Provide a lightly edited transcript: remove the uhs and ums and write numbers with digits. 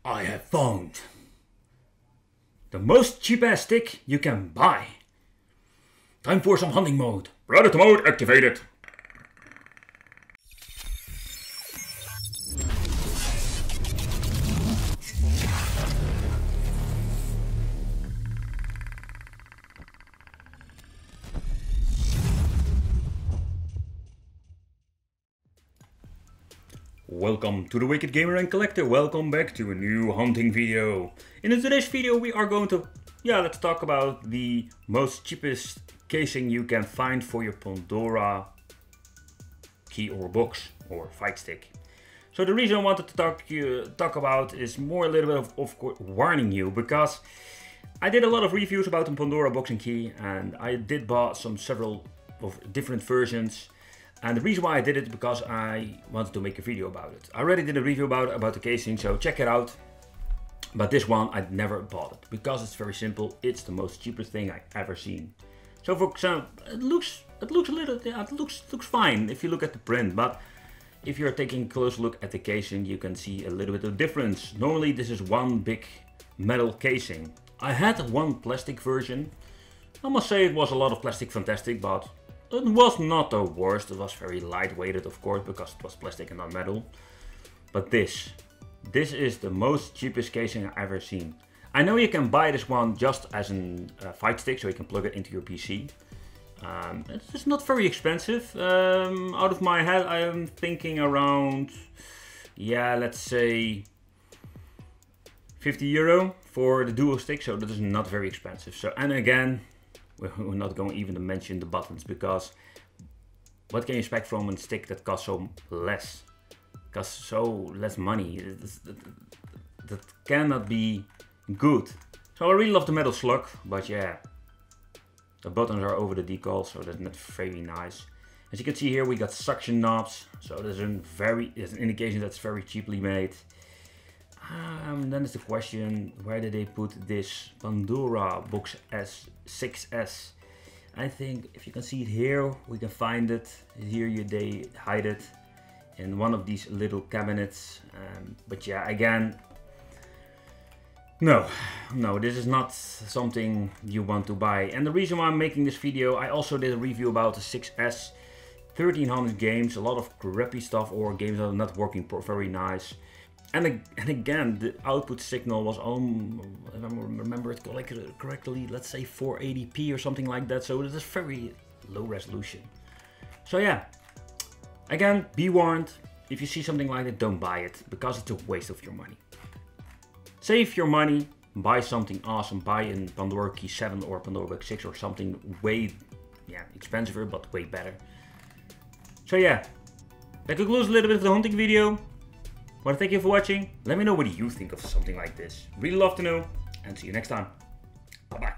I have found the most cheap-ass stick you can buy. Time for some hunting mode. Predator mode activated. Welcome to the Wicked Gamer and Collector. Welcome back to a new hunting video. In today's video we are going to, let's talk about the most cheapest casing you can find for your Pandora key or box or fight stick. So the reason I wanted to talk about is more a little bit of course warning you, because I did a lot of reviews about the Pandora box and key, and I did bought several of different versions. And the reason why I did it because I wanted to make a video about it. I already did a review about the casing, so check it out. But this one I never bought it because it's very simple. It's the most cheapest thing I ever seen. So for example, it looks fine if you look at the print, but if you're taking a close look at the casing, you can see a little bit of difference. Normally this is one big metal casing. I had one plastic version. I must say it was a lot of plastic fantastic, but it was not the worst. It was very lightweighted, of course, because it was plastic and not metal. But this is the most cheapest casing I've ever seen. I know you can buy this one just as a fight stick, so you can plug it into your PC. It's just not very expensive. Out of my head, I am thinking around, let's say 50 euro for the dual stick. So that is not very expensive. So, and again, we're not going even to mention the buttons, because what can you expect from a stick that costs so less? Costs so less money. That cannot be good. So I really love the metal slug, but yeah, the buttons are over the decal, so that's not very nice. As you can see here, we got suction knobs, so there's an indication that's very cheaply made. Then is the question, where did they put this Pandora box S6S? I think if you can see it here, we can find it. Here they hide it in one of these little cabinets. But yeah, again, no, this is not something you want to buy. And the reason why I'm making this video, I also did a review about the 6S. 1300 games, a lot of crappy stuff or games that are not working very nice. And again, the output signal was if I remember it correctly, let's say 480p or something like that. So it is very low resolution. So yeah, again, be warned. If you see something like that, don't buy it, because it's a waste of your money. Save your money, buy something awesome. Buy a Pandora Key 7 or Pandora Box 6 or something way expensive, but way better. So yeah, that concludes a little bit of the hunting video. Well, thank you for watching. Let me know what you think of something like this. Really love to know, and see you next time. Bye bye.